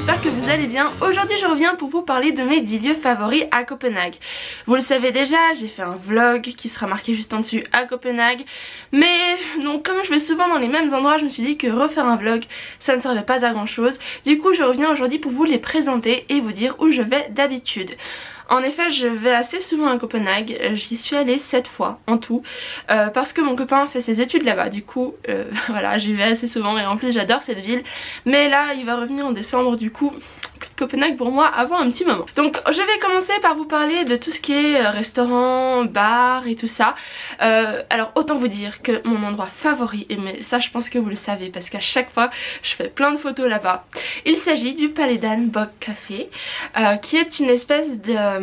j'espère que vous allez bien. Aujourd'hui je reviens pour vous parler de mes 10 lieux favoris à Copenhague. Vous le savez déjà, j'ai fait un vlog qui sera marqué juste en dessus à Copenhague. Mais donc comme je vais souvent dans les mêmes endroits, je me suis dit que refaire un vlog ça ne servait pas à grand chose. Du coup je reviens aujourd'hui pour vous les présenter et vous dire où je vais d'habitude. En effet je vais assez souvent à Copenhague, j'y suis allée 7 fois en tout parce que mon copain fait ses études là-bas, du coup voilà, j'y vais assez souvent et en plus j'adore cette ville. Mais là il va revenir en décembre, du coup plus de Copenhague pour moi avant un petit moment. Donc je vais commencer par vous parler de tout ce qui est restaurant, bar et tout ça. Alors autant vous dire que mon endroit favori, et mais ça je pense que vous le savez parce qu'à chaque fois je fais plein de photos là-bas, il s'agit du Paludan Bog Café qui est une espèce de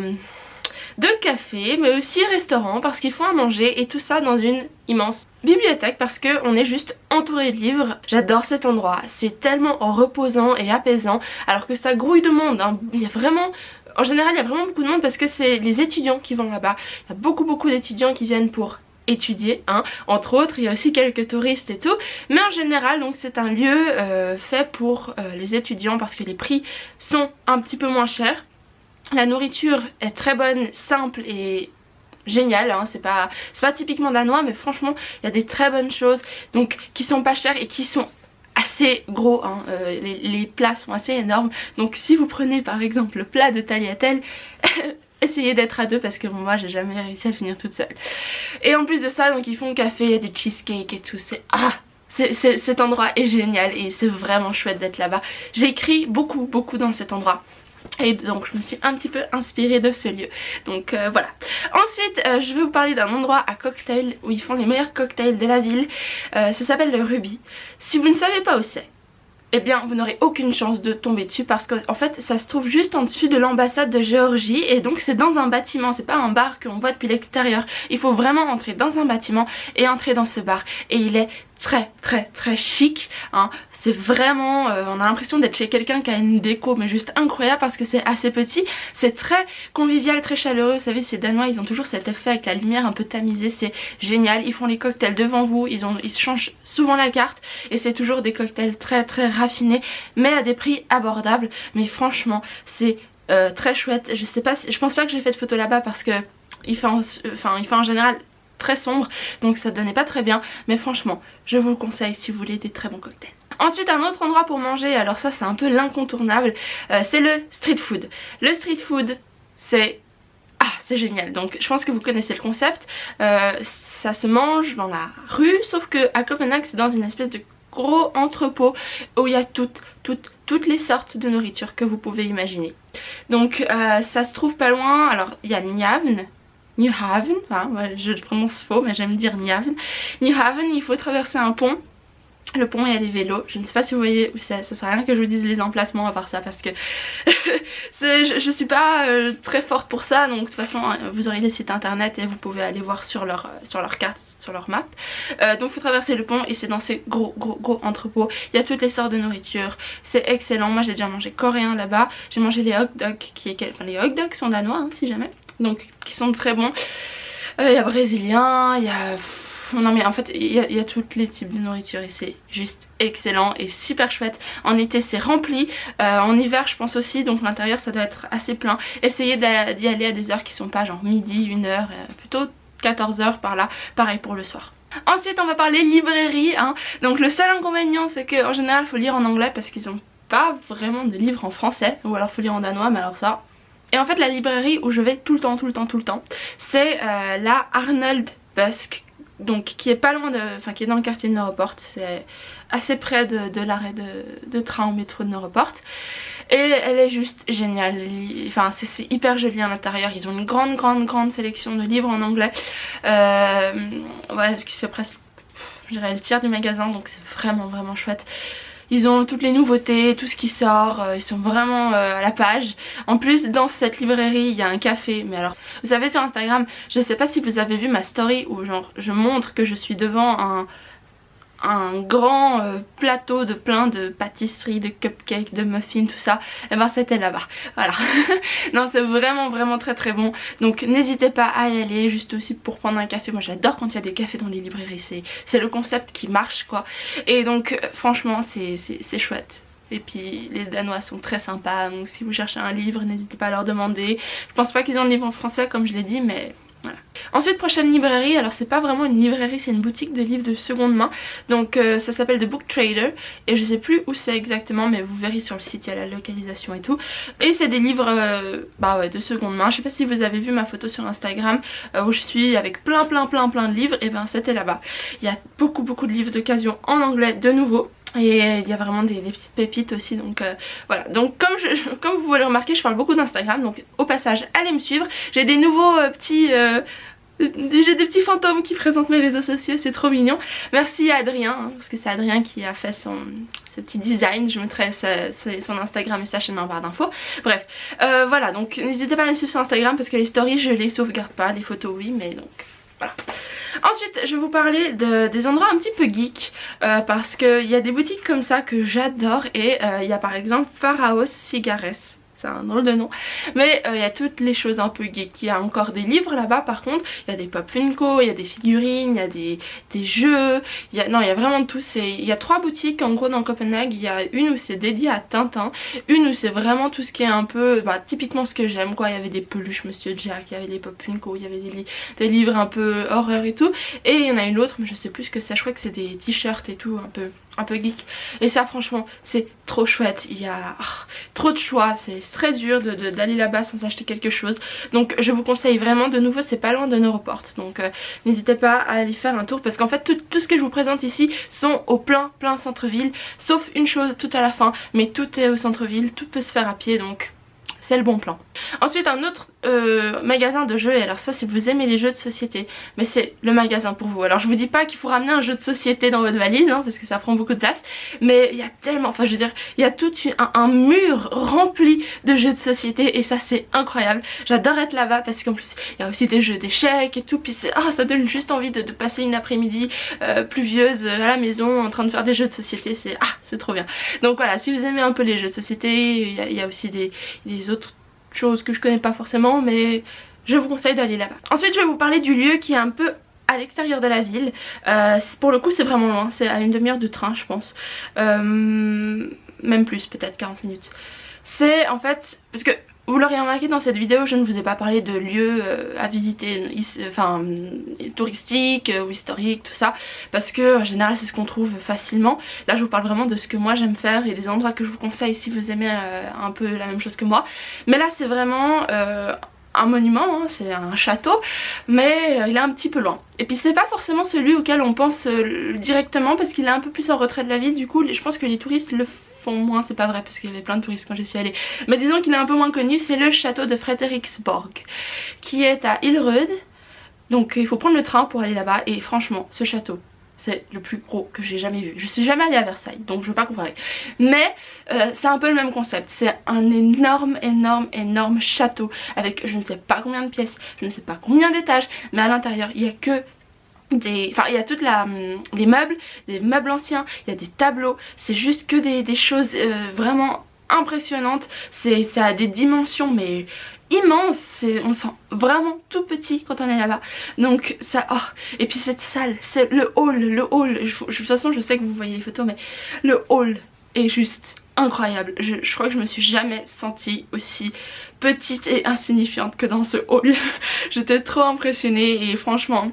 café mais aussi restaurant parce qu'ils font à manger et tout ça dans une immense bibliothèque parce qu'on est juste entouré de livres. J'adore cet endroit, c'est tellement reposant et apaisant alors que ça grouille de monde hein. Il y a vraiment... En général il y a vraiment beaucoup de monde parce que c'est les étudiants qui vont là-bas. Il y a beaucoup d'étudiants qui viennent pour étudier hein. Entre autres il y a aussi quelques touristes et tout, mais en général donc c'est un lieu fait pour les étudiants parce que les prix sont un petit peu moins chers. La nourriture est très bonne, simple et géniale hein. C'est pas typiquement danois mais franchement il y a des très bonnes choses donc qui sont pas chères et qui sont assez gros hein. Les plats sont assez énormes donc si vous prenez par exemple le plat de tagliatelle essayez d'être à deux parce que moi j'ai jamais réussi à le finir toute seule. Et en plus de ça donc ils font café, des cheesecakes et tout, cet endroit est génial et c'est vraiment chouette d'être là-bas. J'ai écrit beaucoup dans cet endroit. Et donc je me suis un petit peu inspirée de ce lieu. Donc voilà. Ensuite je vais vous parler d'un endroit à cocktail où ils font les meilleurs cocktails de la ville. Ça s'appelle le Ruby. Si vous ne savez pas où c'est, eh bien vous n'aurez aucune chance de tomber dessus parce qu'en fait ça se trouve juste en dessus de l'ambassade de Géorgie et donc c'est dans un bâtiment, c'est pas un bar qu'on voit depuis l'extérieur. Il faut vraiment entrer dans un bâtiment et entrer dans ce bar et il est très chic hein. C'est vraiment on a l'impression d'être chez quelqu'un qui a une déco mais juste incroyable parce que c'est assez petit, c'est très convivial, très chaleureux. Vous savez ces Danois ils ont toujours cet effet avec la lumière un peu tamisée, c'est génial. Ils font les cocktails devant vous, ils changent souvent la carte et c'est toujours des cocktails très raffinés mais à des prix abordables. Mais franchement c'est très chouette. Je sais pas je pense pas que j'ai fait de photos là-bas parce que il fait en général très sombre donc ça donnait pas très bien, mais franchement je vous le conseille si vous voulez des très bons cocktails. Ensuite un autre endroit pour manger, alors ça c'est un peu l'incontournable, c'est le street food. Le street food c'est génial, donc je pense que vous connaissez le concept. Ça se mange dans la rue sauf que à Copenhague c'est dans une espèce de gros entrepôt où il y a toutes les sortes de nourriture que vous pouvez imaginer. Donc ça se trouve pas loin, alors il y a Nyhavn, enfin, je le prononce faux mais j'aime dire Nyhavn. Nyhavn, il faut traverser un pont. Le pont, il y a des vélos, je ne sais pas si vous voyez où c'est, ça sert à rien que je vous dise les emplacements à part ça parce que je suis pas très forte pour ça, donc de toute façon vous aurez les sites internet et vous pouvez aller voir sur leur carte, sur leur map. Donc il faut traverser le pont et c'est dans ces gros entrepôts, il y a toutes les sortes de nourriture, c'est excellent. Moi j'ai déjà mangé coréen là-bas, j'ai mangé les hot dogs, les hot dogs sont danois hein, si jamais, donc qui sont très bons. Il y a brésilien, il y a... Non mais en fait il y a tous les types de nourriture et c'est juste excellent et super chouette. En été c'est rempli, en hiver je pense aussi, donc l'intérieur ça doit être assez plein. Essayez d'y aller à des heures qui sont pas genre midi, 1h, plutôt 14h par là, pareil pour le soir. Ensuite on va parler librairie hein. Donc le seul inconvénient c'est qu'en général il faut lire en anglais parce qu'ils ont pas vraiment de livres en français, ou alors faut lire en danois mais alors ça... Et en fait la librairie où je vais tout le temps c'est la Arnold Busk, donc qui est pas loin de, qui est dans le quartier de Neuroport, c'est assez près de l'arrêt de train au métro de Neuroport. Et elle est juste géniale, enfin c'est hyper joli à l'intérieur, ils ont une grande sélection de livres en anglais, ouais, qui fait presque, je dirais, le tiers du magasin, donc c'est vraiment chouette. Ils ont toutes les nouveautés, tout ce qui sort, ils sont vraiment à la page. En plus dans cette librairie il y a un café, mais alors vous savez sur Instagram, je sais pas si vous avez vu ma story où genre je montre que je suis devant un grand plateau de plein de pâtisseries, de cupcakes, de muffins, tout ça, et ben c'était là-bas, voilà. Non c'est vraiment très bon, donc n'hésitez pas à y aller, juste aussi pour prendre un café. Moi j'adore quand il y a des cafés dans les librairies, c'est le concept qui marche quoi, et donc franchement c'est chouette. Et puis les Danois sont très sympas, donc si vous cherchez un livre, n'hésitez pas à leur demander. Je pense pas qu'ils ont le livre en français comme je l'ai dit, mais voilà. Ensuite, prochaine librairie, alors c'est pas vraiment une librairie, c'est une boutique de livres de seconde main. Donc ça s'appelle The Book Trader et je sais plus où c'est exactement, mais vous verrez sur le site, il y a la localisation et tout. Et c'est des livres de seconde main. Je sais pas si vous avez vu ma photo sur Instagram où je suis avec plein de livres, et ben c'était là-bas. Il y a beaucoup de livres d'occasion en anglais de nouveau. Et il y a vraiment des petites pépites aussi, donc voilà. Donc comme vous pouvez le remarquer, je parle beaucoup d'Instagram, donc au passage allez me suivre. J'ai des nouveaux j'ai des petits fantômes qui présentent mes réseaux sociaux, c'est trop mignon. Merci à Adrien, hein, parce que c'est Adrien qui a fait ce petit design. Je mettrai son Instagram et sa chaîne en barre d'infos. Bref, voilà, donc n'hésitez pas à me suivre sur Instagram parce que les stories je les sauvegarde pas, les photos oui, mais donc voilà. Ensuite je vais vous parler des endroits un petit peu geek parce qu'il y a des boutiques comme ça que j'adore. Et il y a par exemple Farhaus Cigares, c'est un drôle de nom, mais il y a toutes les choses un peu geek. Il y a encore des livres là-bas par contre, il y a des pop Funko, il y a des figurines, il y a des jeux, il y a vraiment de tout. Il y a 3 boutiques en gros dans Copenhague. Il y a une où c'est dédié à Tintin, une où c'est vraiment tout ce qui est un peu typiquement ce que j'aime quoi. Il y avait des peluches Monsieur Jack, il y avait des pop Funko, il y avait des livres un peu horreur et tout, et il y en a une autre mais je sais plus ce que c'est, je crois que c'est des t-shirts et tout un peu geek. Et ça franchement c'est trop chouette, il y a trop de choix, c'est très dur d'aller là-bas sans acheter quelque chose. Donc je vous conseille vraiment, de nouveau c'est pas loin de Neuroport, donc n'hésitez pas à aller faire un tour parce qu'en fait tout ce que je vous présente ici sont au plein centre-ville, sauf une chose tout à la fin, mais tout est au centre-ville, tout peut se faire à pied, donc c'est le bon plan. Ensuite un autre magasin de jeux, et alors ça si vous aimez les jeux de société, mais c'est le magasin pour vous. Alors je vous dis pas qu'il faut ramener un jeu de société dans votre valise hein, parce que ça prend beaucoup de place, mais il y a tellement, enfin je veux dire, il y a tout un mur rempli de jeux de société et ça c'est incroyable. J'adore être là-bas parce qu'en plus il y a aussi des jeux d'échecs et tout, puis ça donne juste envie de passer une après-midi pluvieuse à la maison en train de faire des jeux de société, c'est trop bien. Donc voilà, si vous aimez un peu les jeux de société, il y a aussi des autres choses que je connais pas forcément, mais je vous conseille d'aller là-bas. Ensuite je vais vous parler du lieu qui est un peu à l'extérieur de la ville. Pour le coup c'est vraiment loin, c'est à une demi-heure de train je pense, même plus, peut-être 40 minutes. C'est en fait, parce que vous l'aurez remarqué dans cette vidéo, je ne vous ai pas parlé de lieux à visiter, touristiques ou historiques, tout ça, parce que en général c'est ce qu'on trouve facilement. Là je vous parle vraiment de ce que moi j'aime faire et des endroits que je vous conseille si vous aimez un peu la même chose que moi. Mais là c'est vraiment un monument, hein, c'est un château, mais il est un petit peu loin. Et puis c'est pas forcément celui auquel on pense directement parce qu'il est un peu plus en retrait de la ville, du coup je pense que les touristes le font moins, c'est pas vrai parce qu'il y avait plein de touristes quand j'y suis allée, mais disons qu'il est un peu moins connu. C'est le château de Frederiksborg qui est à Hillerød, donc il faut prendre le train pour aller là-bas. Et franchement ce château c'est le plus gros que j'ai jamais vu. Je suis jamais allée à Versailles donc je veux pas comparer, mais c'est un peu le même concept. C'est un énorme château avec je ne sais pas combien de pièces, je ne sais pas combien d'étages, mais à l'intérieur il y a que il y a toutes les meubles, des meubles anciens, il y a des tableaux, c'est juste que des choses vraiment impressionnantes. C'est à des dimensions mais immenses, on sent vraiment tout petit quand on est là-bas. Donc ça, et puis cette salle, c'est le hall, de toute façon je sais que vous voyez les photos, mais le hall est juste incroyable. Je crois que je me suis jamais sentie aussi petite et insignifiante que dans ce hall. J'étais trop impressionnée et franchement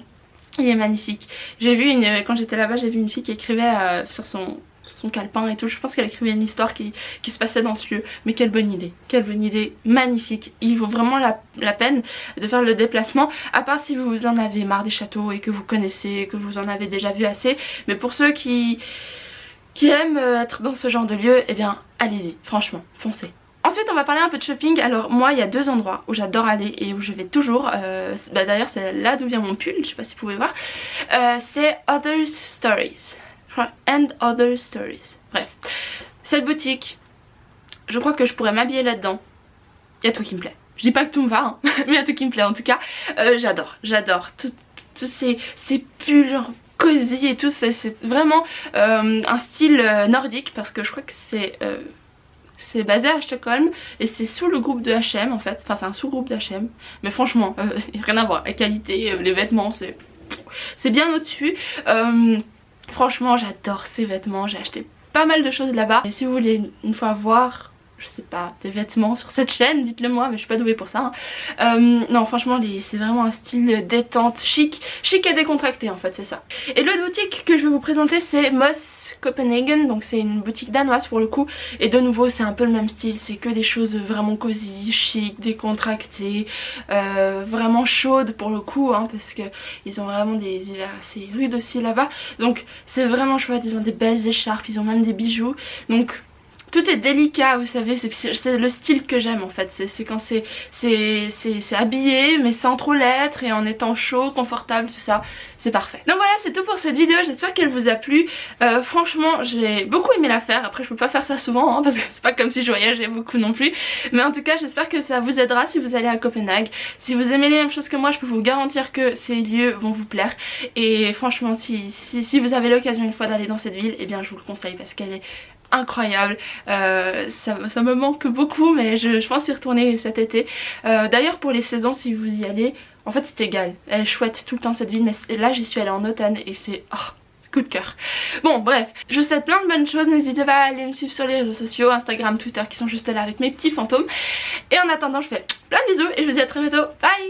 il est magnifique. J'ai vu quand j'étais là-bas, j'ai vu une fille qui écrivait sur son calepin et tout. Je pense qu'elle écrivait une histoire qui se passait dans ce lieu. Mais quelle bonne idée, magnifique. Il vaut vraiment la peine de faire le déplacement, à part si vous en avez marre des châteaux et que vous connaissez, que vous en avez déjà vu assez. Mais pour ceux qui aiment être dans ce genre de lieu, eh bien allez-y, franchement, foncez. Ensuite on va parler un peu de shopping. Alors moi il y a 2 endroits où j'adore aller et où je vais toujours, d'ailleurs c'est là d'où vient mon pull, je sais pas si vous pouvez voir, c'est Other Stories and Other Stories. Bref, cette boutique, je crois que je pourrais m'habiller là-dedans, il y a tout qui me plaît. Je dis pas que tout me va hein, mais il y a tout qui me plaît en tout cas. J'adore tous ces pulls genre cosy et tout, c'est vraiment un style nordique parce que je crois que c'est basé à Stockholm et c'est sous le groupe de H&M en fait, enfin c'est un sous-groupe d'H&M, mais franchement rien à voir, la qualité, les vêtements c'est bien au-dessus. Franchement j'adore ces vêtements, j'ai acheté pas mal de choses là-bas. Et si vous voulez une fois voir, je sais pas, des vêtements sur cette chaîne, dites-le moi, mais je suis pas douée pour ça. Non, franchement, c'est vraiment un style détente, chic et décontracté en fait, c'est ça. Et l'autre boutique que je vais vous présenter, c'est Moss Copenhagen, donc c'est une boutique danoise pour le coup. Et de nouveau, c'est un peu le même style, c'est que des choses vraiment cosy, chic, décontractées, vraiment chaudes pour le coup, hein, parce que ils ont vraiment des hivers assez rudes aussi là-bas. Donc c'est vraiment chouette, ils ont des belles écharpes, ils ont même des bijoux, donc tout est délicat, vous savez, c'est le style que j'aime en fait, c'est quand c'est habillé mais sans trop l'être et en étant chaud, confortable, tout ça, c'est parfait. Donc voilà, c'est tout pour cette vidéo, j'espère qu'elle vous a plu. Franchement, j'ai beaucoup aimé la faire, après je peux pas faire ça souvent hein, parce que c'est pas comme si je voyageais beaucoup non plus. Mais en tout cas, j'espère que ça vous aidera si vous allez à Copenhague. Si vous aimez les mêmes choses que moi, je peux vous garantir que ces lieux vont vous plaire. Et franchement, si vous avez l'occasion une fois d'aller dans cette ville, eh bien je vous le conseille parce qu'elle est incroyable. Ça me manque beaucoup, mais je pense y retourner cet été. D'ailleurs pour les saisons, si vous y allez, en fait c'est égal, elle est chouette tout le temps cette ville, mais là j'y suis allée en automne et c'est coup de cœur. Bon bref, je vous souhaite plein de bonnes choses, n'hésitez pas à aller me suivre sur les réseaux sociaux, Instagram, Twitter qui sont juste là avec mes petits fantômes. Et en attendant, je fais plein de bisous et je vous dis à très bientôt, bye.